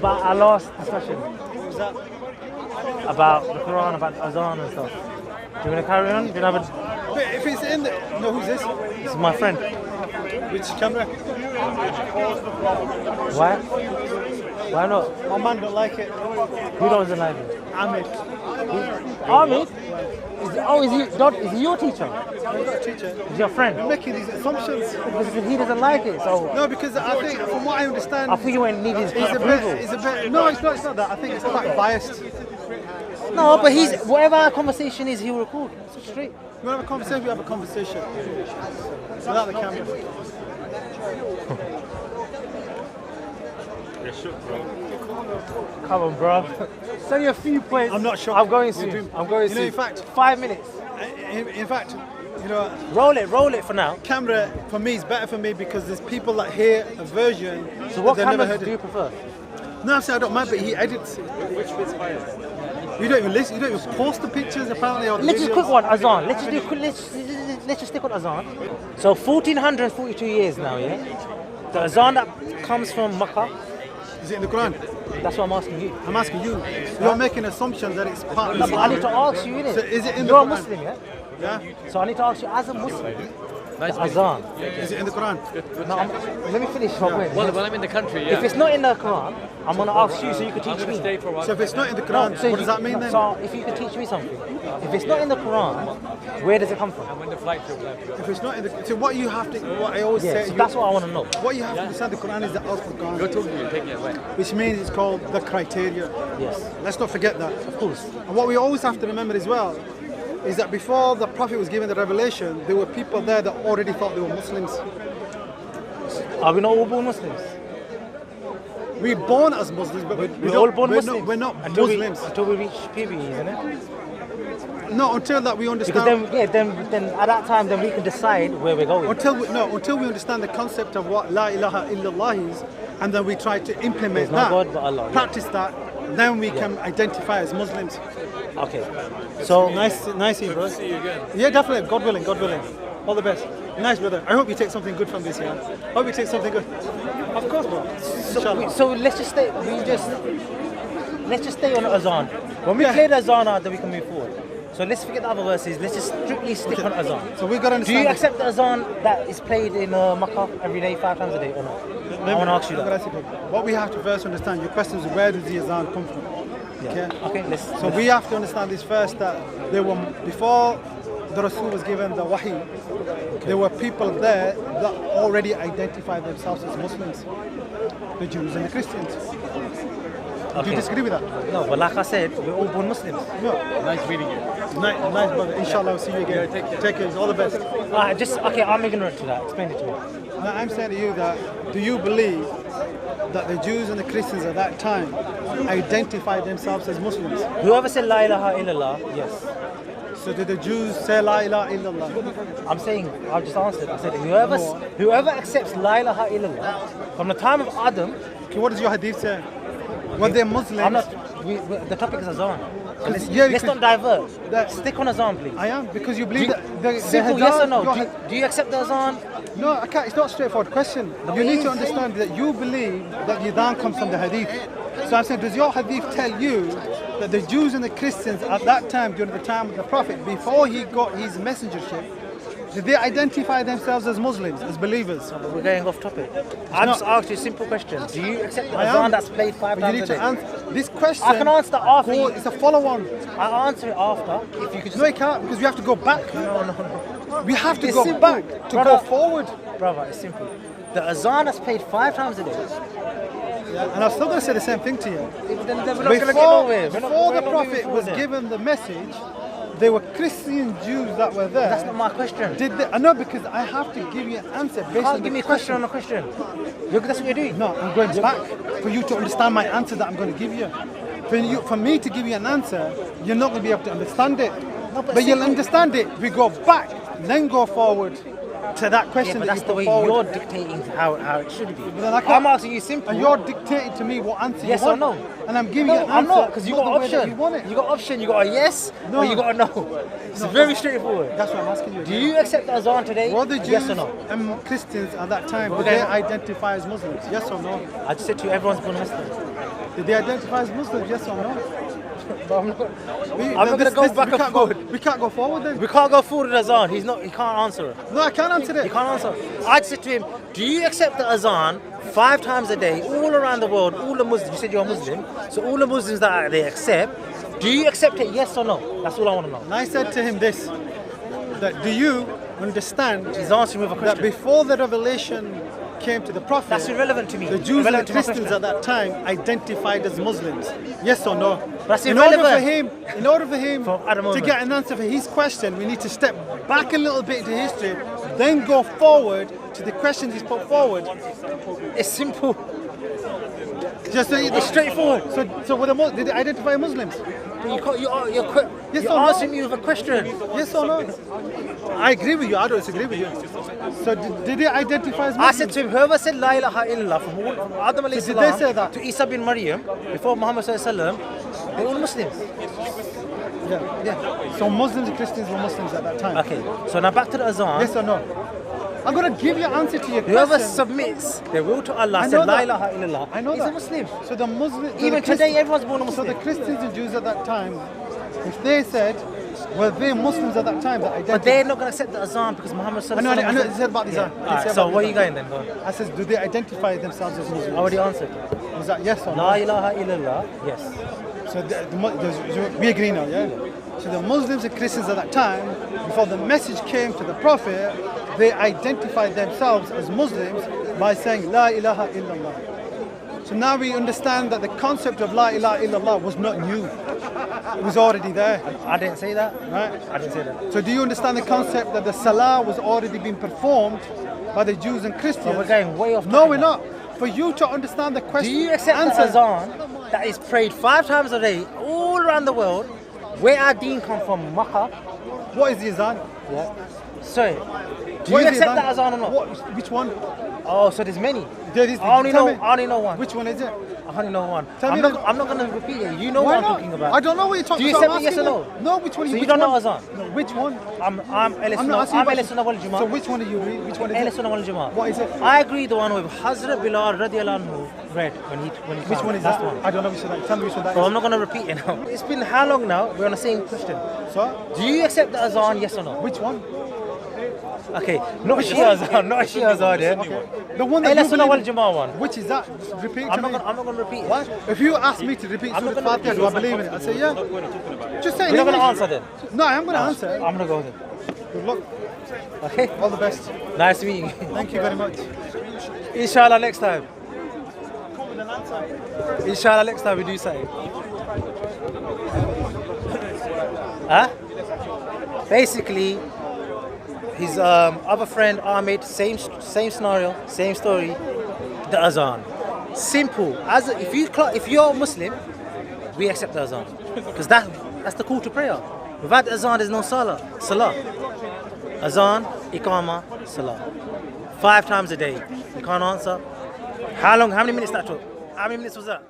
about our last discussion What was that? about the Quran, about Azan and stuff. Do you want to carry on? Do you have a... But if it's in the... No, who's this? This is my friend. Which camera? Why? Why not? My man don't like it. Who doesn't like it? Ahmed. Ahmed? Is he your teacher? I'm not a teacher. Is your friend? You're making these assumptions. Because he doesn't like it, so... No, because I think, from what I understand... I think you won't need his He's a approval. bit... No, it's not that. I think it's quite biased. No, but he's... Whatever our conversation is, he'll record. So straight. We have a conversation, we have a conversation. Without the camera. You're shook, bro. Come on, bro. Send you a few points. I'm not sure. I'm going soon. I'm going You soon. know, in fact... 5 minutes. In fact, you know... Roll it for now. Camera, for me, is better for me because there's people that hear a version So what that they've never cameras heard do you it. prefer? No, I'm saying I don't mind, but he edits it. Which bit's fire? You don't even listen, you don't even post the pictures apparently or the Let's just videos. quick one, Azan. Let's just stick on Azan. So 1442 years now, yeah? The Azan that comes from Makkah, Is it in the Quran? that's what I'm asking you. I'm asking you. You're making assumptions that it's part No, of but I need to ask you, innit? So is it in the You're a Quran? Muslim, yeah? Yeah? So I need to ask you, as a Muslim, the Azan. Is it in the Quran? No, let me finish my point. Well, when I'm in the country, yeah. If it's not in the Quran, I'm going to ask you so you can I'm teach going to me. stay for a while. So if it's not in the No, Quran, so what does that mean then? So if you could teach me something. If it's not in the Quran, where does it come from? When the flight trip left. If it's not in the so what you have to, what I always Yeah, say, so you, that's what I want to know. what you have to understand the Quran is the Go Al-Furqan, talk to you, take it away. which means it's called the criteria. Yes, Let's not forget that. of course. And what we always have to remember as well is that before the Prophet was given the revelation, there were people there that already thought they were Muslims. Are we not all born Muslims? We're born as Muslims, but We're all born Muslims. We're not until Muslims. until we reach puberty, isn't it? No, until that we Because understand. then at that time, then we can decide where we're going. Until we understand the concept of what La ilaha illallah is, and then we try to implement There's no that, God but Allah, yeah. practice that, then we can identify as Muslims. Okay. So Nice, you, bro. See you again. Yeah, definitely. God willing, God willing. All the best. Nice, brother. I hope you take something good from this, yeah. Hope you take something good. Of course, bro. Inshallah. so let's just stay. Let's just stay on Azan. When we play the Azan out, then we can move forward. So let's forget the other verses. Let's just strictly stick on Azan. So we got to Do you understand. accept the Azan that is played in Makkah every day, 5 times a day, or not? I want to ask you that. What we have to first understand, your question is where does the azan come from? Okay. Okay, let's. So we have to understand this first, that there were, before the Rasul was given the Wahi, there were people there that already identified themselves as Muslims, the Jews and the Christians. Do you disagree with that? No, but like I said, we're all born Muslims. No. Nice meeting you. Nice brother. Inshallah, I'll see you again. Take care. All the best. Okay, I'm ignorant to that. Explain it to me. Now, I'm saying to you that, do you believe that the Jews and the Christians at that time identified themselves as Muslims? Whoever said La ilaha illallah, yes. So did the Jews say La ilaha illallah? I'm saying, I've just answered. I said, whoever accepts La ilaha illallah from the time of Adam, Okay, what does your hadith say? Were they Muslims? I'm not. The topic is Azan. So let's Yeah, let's not divert. That- Stick on Azan, please. I am, because you believe that the Simple, Hadith- yes or no? your Do you accept the Azan? No, I can't. It's not a straightforward question. No, You it need is. to understand that you believe that the Adhan comes from the Hadith. So I'm saying, does your Hadith tell you that the Jews and the Christians at that time, during the time of the Prophet, before he got his messengership, did they identify themselves as Muslims, as believers? We're going off topic. I just asked you a simple question. Do you accept the I am. Azan that's played 5 But you times need a to day? answer this question. I can answer that after you. It's a follow-on. I answer it after. If you could No, you can't, because we have to go back. No. We have to It's go simple. back to Brother. go forward. Brother, it's simple. The Azan that's played 5 times a day. And I'm still going to say the same thing to you. Then we're not going to get nowhere. Before the Prophet was given the message, there were Christian Jews that were there. That's not my question. Did they? I know, because I have to give you an answer based You on can't the give me a question on a question. That's what you're doing. No, I'm going back for you to understand my answer that I'm going to give you. For me to give you an answer, you're not going to be able to understand it. No, but you'll understand it. We go back, then go forward to that Yeah, question but that that's you the put way forward. you're dictating how it should be. then I can't- I'm asking you simple. And you're dictating to me what answer Yes you or want. no? And I'm giving No, you an answer. I'm not, because you not got the way that option. You want it. You got option. You got a yes or you got a no. It's very straightforward. That's what I'm asking you. Do you accept the Azan today? Were the Jews Yes or no? and Christians at that time, We're did they going- identify as Muslims? Yes or no? I just said to you, everyone's born Muslim. Did they identify as Muslims? Yes or no? I'm not going to go back and forward. We can't go forward then. We can't go forward with azan. He can't answer it. No, I can't answer He it. can't answer. I'd say to him, do you accept the azan 5 times a day, all around the world, all the Muslims, you said you're a Muslim, so all the Muslims that they accept, do you accept it, yes or no? That's all I want to know. And I said to him this, that do you understand He's answering with a that question. before the revelation came to the Prophet, That's irrelevant to me. the Jews and Irrelevant the to my Christians question. at that time identified as Muslims? Yes or no? That's in order irrelevant. for him At the to moment. get an answer for his question, we need to step back a little bit into history, then go forward to the questions he's put forward. It's simple. Just so It's straightforward. So did they identify Muslims? But you're Yes or no? answering me with a question. Yes or no? I agree with you. I don't disagree with you. So did they identify as I Muslims? said to him, whoever said La ilaha illallah from Adam alayhi So did they say salam that? to Isa bin Maryam before Muhammad sallallahu alaihi wasallam, they're all Muslims. Yeah. So Muslims and Christians were Muslims at that time. Okay, so now back to the azan. Yes or no? I'm going to give you an answer to your Whoever question. submits their will to Allah, I said know La that. ilaha illallah, I know he's a that. Muslim. So the Muslims, Even today, everyone's born a So the Muslim. Christians and Jews at that time, if they said, were they Muslims at that time that But identified? they're not going to accept the azan because Muhammad sallallahu alaihi wasallam. I know you said about the azan. You Alright, said so about where the are you going then? Go on. I said, do they identify themselves as Muslims? I already answered. Was that yes or no? La ilaha illallah, yes. So we agree now, yeah? So the Muslims and Christians at that time, before the message came to the Prophet, they identified themselves as Muslims by saying La ilaha illallah. So now we understand that the concept of La ilaha illallah was not new. It was already there, I didn't say that. right? I didn't say that. So do you understand the concept that the Salah was already being performed by the Jews and Christians? But we're going way off. No, topic we're now. not. For you to understand the Do question, you accept the azan that is prayed 5 times a day all around the world? Where our deen come from, Makkah? What is the azan? Yeah. Sorry. Do What you is the accept that azan or not? Which one? Oh, so there's many. There is- I only tell know. me. I only know one. Which one is it? I only know one. Tell me I'm not going to repeat it. You know Why what I'm not? talking about. I don't know what you're talking Do you about. accept it, yes or no? No, which one? So you which don't know one? azan? No, which one? I'm I'm not asking I'm about- Ahl Sunnah wal Jama'ah. So which one do you read? Which one is Ahl it? Sunnah wal Jama'ah. What is it? I agree the one with Hazrat Bilal radiallahu anhu read when he Which found one it. is That's that? the one. I don't know which one. Tell me which one that So is. I'm not going to repeat it now. It's been how long now? We're on the same question. So, Do you accept the azan, yes or no? which one? Okay, not Shia azan, not Shia azan, yeah? The one that Ahl you Sunnah wal believe in. Jama'ah one. Which is that? Just repeat I'm to me. not going to repeat it. What? If you ask me to repeat I'm not Surah gonna Fatiha, do I believe in it? I say yeah. Just say it in You're not going to English. answer then? No, I am going to answer. I'm going to go then. Good luck. Okay? All the best. Nice meeting you. Thank you very much. Inshallah next time. Inshallah next time we do something. Huh? Basically, his other friend Ahmed, same scenario, same story. The azan, simple. If you're Muslim, we accept the azan because that's the call to prayer. Without the azan, there's no salah. Azan, iqama, salah. 5 times a day. You can't answer. How many minutes that took? How many minutes was that?